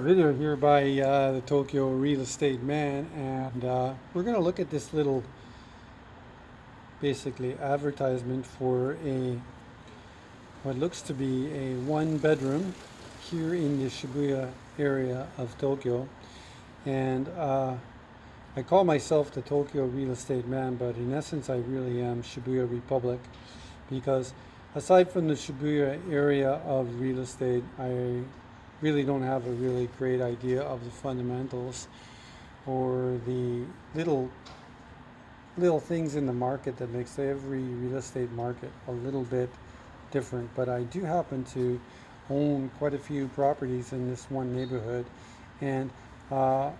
Video here by the Tokyo Real Estate Man, and we're going to look at this little basically advertisement for a what looks to be a one bedroom here in the Shibuya area of Tokyo. And I call myself the Tokyo Real Estate Man, but in essence I really am Shibuya Republic, because aside from the Shibuya area of real estate, I really don't have a really great idea of the fundamentals or the little things in the market that makes every real estate market a little bit different. But I do happen to own quite a few properties in this one neighborhood, and I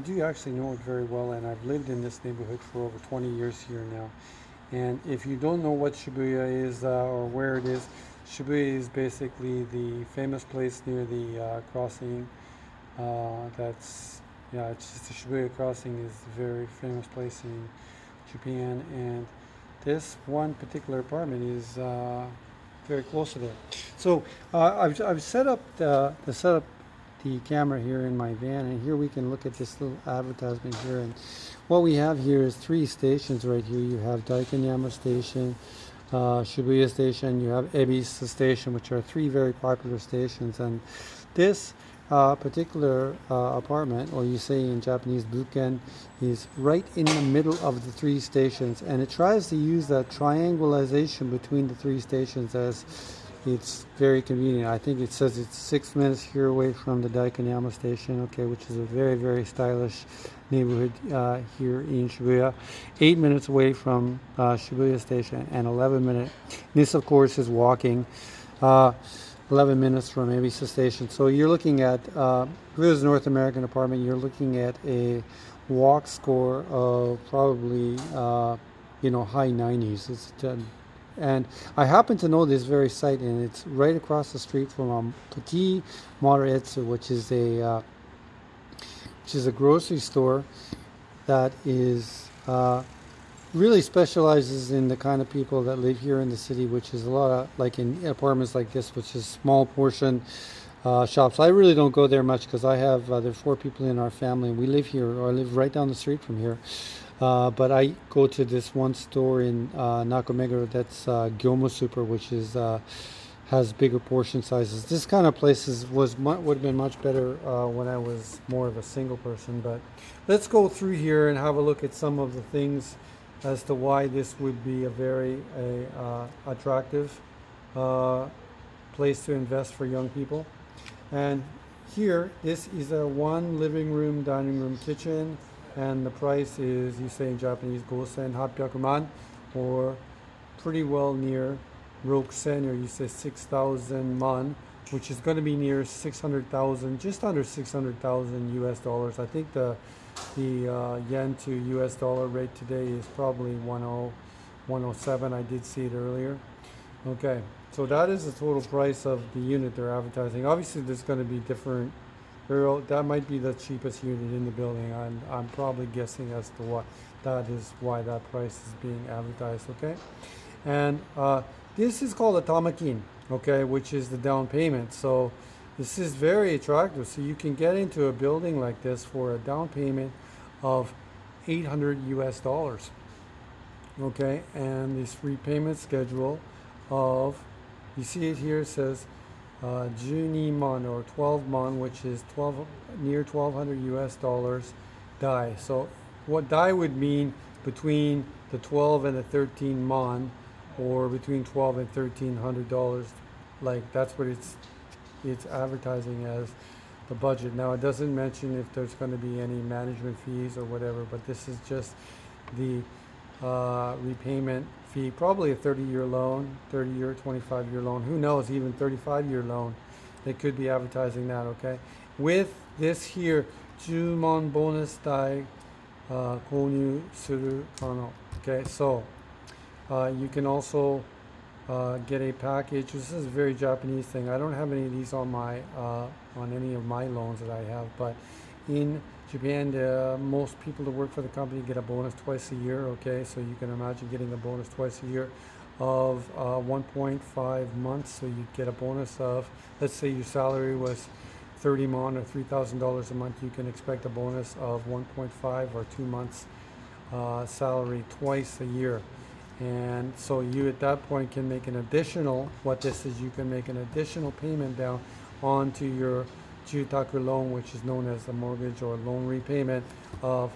do actually know it very well, and I've lived in this neighborhood for over 20 years here now. And if you don't know what Shibuya is or where it is, Shibuya is basically the famous place near the crossing. It's just the Shibuya crossing is a very famous place in Japan, and this one particular apartment is very close to there. So I've set up the camera here in my van, and here we can look at this little advertisement here. And what we have here is three stations right here. You have Daikanyama Station, Shibuya Station, you have Ebis Station, which are three very popular stations. And this particular apartment, or you say in Japanese buken, is right in the middle of the three stations, and it tries to use that triangulation between the three stations as it's very convenient. I think it says it's 6 minutes here away from the Daikanyama Station, okay, which is a very, very stylish neighborhood here in Shibuya. 8 minutes away from Shibuya Station, and 11 minutes. This, of course, is walking. 11 minutes from Ebisa Station. So you're looking at, if it was a North American apartment, you're looking at a walk score of probably, high 90s. And I happen to know this very site, and it's right across the street from Toki Maruetsu, which is a grocery store that is really specializes in the kind of people that live here in the city, which is a lot of, like in apartments like this, which is small portion shops. I really don't go there much because I have there are 4 people in our family, and we live here, or I live right down the street from here. But I go to this one store in Nakameguro that's Gyomu Super, which is has bigger portion sizes. This kind of places would have been much better when I was more of a single person. But let's go through here and have a look at some of the things as to why this would be a very attractive place to invest for young people. And here, this is a one living room, dining room, kitchen, and the price is, you say in Japanese, 5,800 man, or pretty well near Rokusen, or you say 6,000 man, which is going to be near 600,000, just under 600,000 US dollars. I think the yen to US dollar rate today is probably 107. I did see it earlier. Okay, so that is the total price of the unit they're advertising. Obviously, there's going to be different. That might be the cheapest unit in the building. I'm probably guessing as to what that is, why that price is being advertised. Okay, and this is called a tamakin. Okay, which is the down payment. So this is very attractive. So you can get into a building like this for a down payment of 800 US dollars. Okay, and this repayment schedule of, you see it here, it says 12 mon, or 12 mon, which is near 1,200 US dollars dai. So what dai would mean between the 12 and the 13 mon, or between 12 and 1,300 dollars. Like, that's what it's advertising as the budget. Now, it doesn't mention if there's going to be any management fees or whatever, but this is just the repayment fee. Probably a 30-year loan, 30-year, 25-year loan. Who knows, even 35-year loan. They could be advertising that, okay? With this here, 10mon bonus dai konyu suru kano. Okay, so you can also get a package. This is a very Japanese thing. I don't have any of these on my on any of my loans that I have, but in Japan, most people that work for the company get a bonus twice a year. Okay, so you can imagine getting a bonus twice a year of 1.5 months. So you get a bonus of, let's say your salary was 30 mon or $3,000 a month, you can expect a bonus of 1.5 or 2 months salary twice a year. And so you at that point can make an additional, what this is, you can make an additional payment down onto your Jutaku loan, which is known as a mortgage or loan repayment of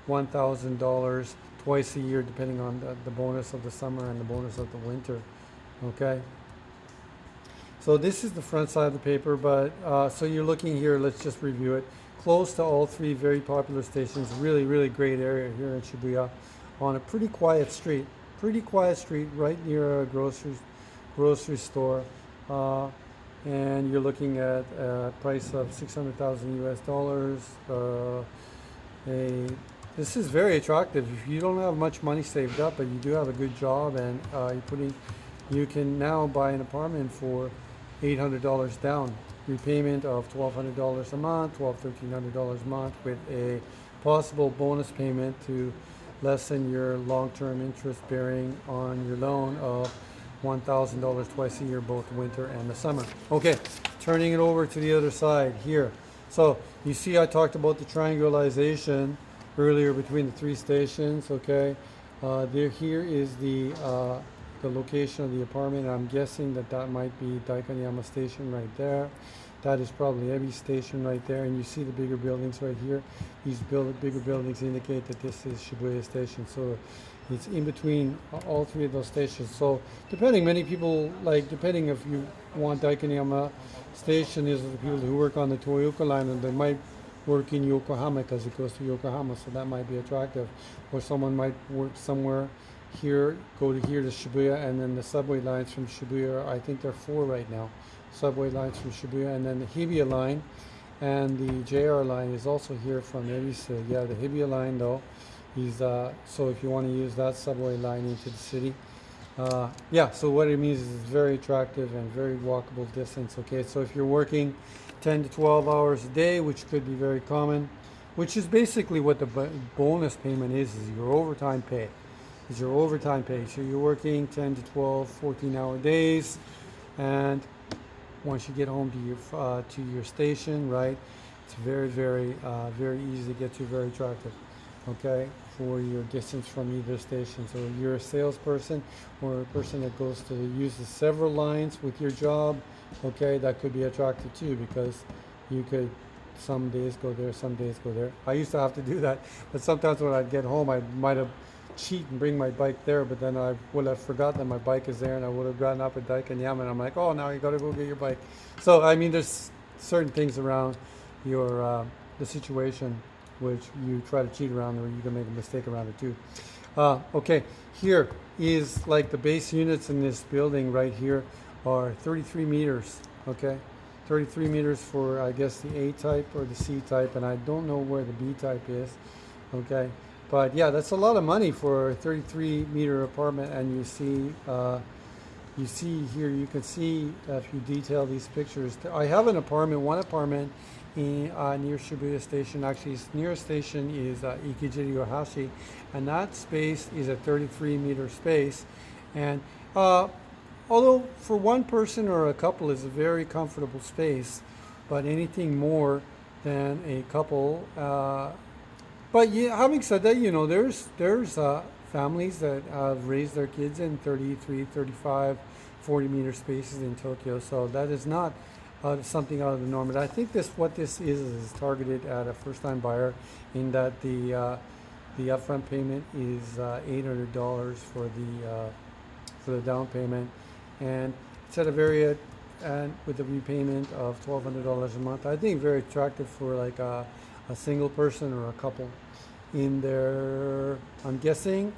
$1,000 twice a year, depending on the bonus of the summer and the bonus of the winter. Okay. So this is the front side of the paper, but so you're looking here, let's just review it. Close to all three very popular stations, really great area here in Shibuya, on a pretty quiet street right near a grocery store. And you're looking at a price of 600,000 US dollars. This is very attractive. If you don't have much money saved up, but you do have a good job, and you can now buy an apartment for $800 down, repayment of $1,200 a month, $1,300 a month, with a possible bonus payment to lessen your long-term interest bearing on your loan of $1,000 twice a year, both winter and the summer. Okay, turning it over to the other side here. So you see I talked about the triangulation earlier between the three stations. Okay, here is the location of the apartment. I'm guessing that might be Daikanyama Station right there. That is probably Ebi Station right there, and you see the bigger buildings right here. These bigger buildings indicate that this is Shibuya Station. So it's in between all three of those stations. So many people, depending if you want Daikanyama Station, is the people who work on the Toyooka line, and they might work in Yokohama because it goes to Yokohama, so that might be attractive. Or someone might work somewhere here, go to here to Shibuya, and then the subway lines from Shibuya, I think there are 4 right now, subway lines from Shibuya, and then the Hibiya line and the JR line is also here from Ebisu. Yeah, the Hibiya line though is so if you want to use that subway line into the city, yeah, so what it means is it's very attractive and very walkable distance. Okay, so if you're working 10 to 12 hours a day, which could be very common, which is basically what the bonus payment is your overtime pay. So you're working 10 to 12, 14-hour days, and once you get home to your station, right, it's very easy to get to, very attractive, okay, for your distance from either station. So if you're a salesperson or a person that uses several lines with your job, okay, that could be attractive too, because you could some days go there, some days go there. I used to have to do that, but sometimes when I'd get home, I might have cheat and bring my bike there, but then I would have forgotten that my bike is there, and I would have gotten up at Daikanyama, and I'm like, oh, now you got to go get your bike. So I mean, there's certain things around your the situation which you try to cheat around, or you can make a mistake around it too. Okay, here is like the base units in this building right here are 33 meters. Okay, 33 meters for, I guess, the A type or the C type, and I don't know where the B type is. Okay. But yeah, that's a lot of money for a 33-meter apartment, and you see here, you can see if you detail these pictures. I have one apartment near Shibuya Station. Actually, its nearest station is Ikejiri-Ohashi, and that space is a 33-meter space. And although for one person or a couple is a very comfortable space, but anything more than a couple. But yeah, having said that, you know, there's families that have raised their kids in 33, 35, 40-meter spaces in Tokyo. So that is not something out of the norm. But I think what this is targeted at a first-time buyer, in that the upfront payment is $800 for the down payment, and it's at a and with a repayment of $1,200 a month. I think very attractive for like a single person or a couple in their, I'm guessing,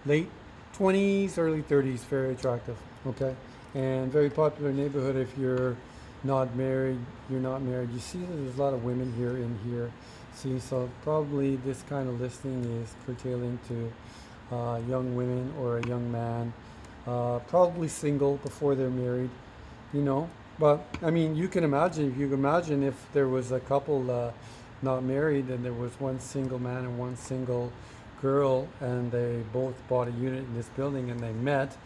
late 20s, early 30s. Very attractive. Okay, and very popular neighborhood if you're not married. You see that there's a lot of women here. See, so probably this kind of listing is curtailing to young women or a young man, probably single before they're married, you know. But I mean, you can imagine if there was a couple not married, and there was one single man and one single girl, and they both bought a unit in this building, and they met.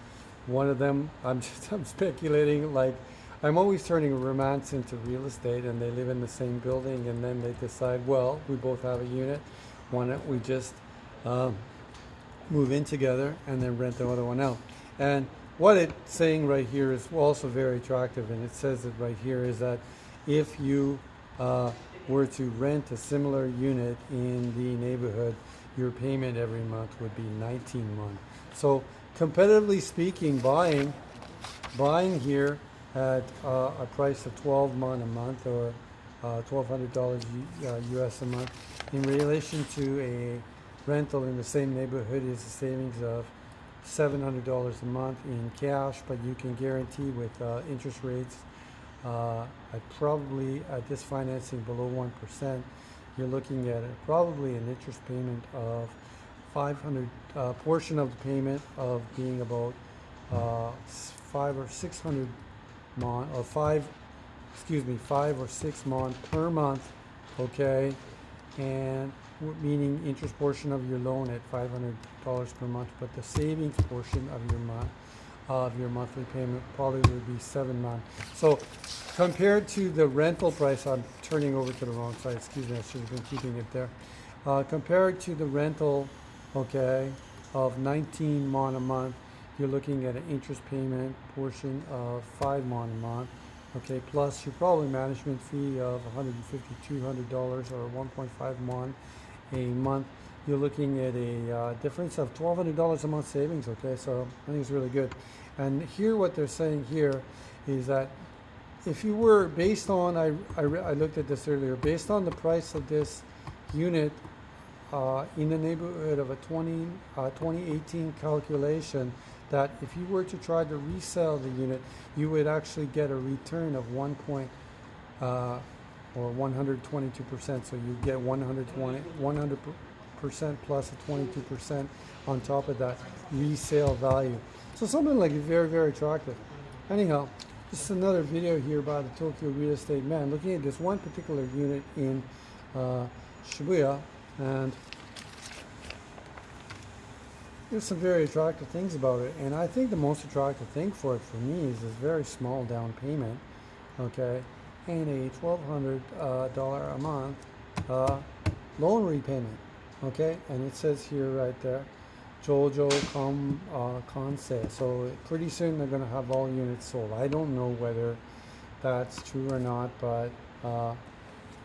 One of them, I'm speculating, like I'm always turning romance into real estate, and they live in the same building, and then they decide, well, we both have a unit, why don't we just move in together and then rent the other one out? And what it's saying right here is also very attractive, and it says it right here is that if you were to rent a similar unit in the neighborhood, your payment every month would be 19 months. So competitively speaking, buying here at a price of 12 mon a month, or $1,200 US a month, in relation to a rental in the same neighborhood, is a savings of $700 a month in cash, but you can guarantee with interest rates at this financing below 1%, you're looking at probably an interest payment of 500, portion of the payment of being about 5 or 600 mon, or 5 or 6 mon per month, okay, and meaning interest portion of your loan at $500 per month, but the savings portion of your monthly payment probably would be 7 months. So compared to the rental price, I'm turning over to the wrong side, excuse me, I should have been keeping it there. Compared to the rental, okay, of 19 mon a month, you're looking at an interest payment portion of 5 mon a month, okay, plus your probably management fee of $150, $200 or 1.5 mon a month. You're looking at a difference of $1,200 a month savings, okay, so I think it's really good. And here what they're saying here is that if you were, based on, I looked at this earlier, based on the price of this unit in the neighborhood of a 2018 calculation, that if you were to try to resell the unit, you would actually get a return of 122%. So you get 100% plus a 22% on top of that resale value. So something like very, very attractive. Anyhow, this is another video here by the Tokyo Real Estate Man, looking at this one particular unit in Shibuya, and there's some very attractive things about it. And I think the most attractive thing for it for me is this very small down payment, okay, and a $1,200 a month loan repayment, okay. And it says here right there, Jojo Kansei. So pretty soon they're going to have all units sold. I don't know whether that's true or not, but I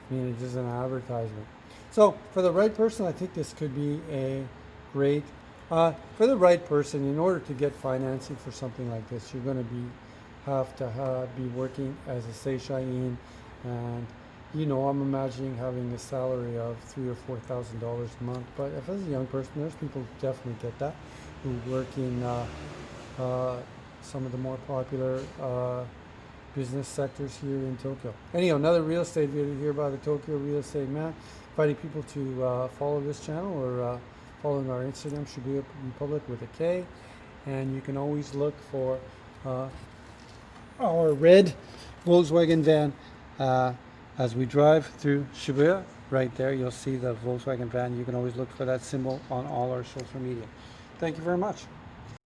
mean, it's just an advertisement. So for the right person, I think this could be a great, for the right person, in order to get financing for something like this, you're going to have to be working as a seishain, and you know, I'm imagining having a salary of $3,000 or $4,000 a month. But if as a young person, there's people who definitely get that, who work in some of the more popular business sectors here in Tokyo. Anyhow, another real estate video here by the Tokyo Real Estate Man, inviting people to follow this channel, or following our Instagram, Shibiya Republic with a K, and you can always look for our red Volkswagen van as we drive through Shibuya. Right there, you'll see the Volkswagen van. You can always look for that symbol on all our social media. Thank you very much.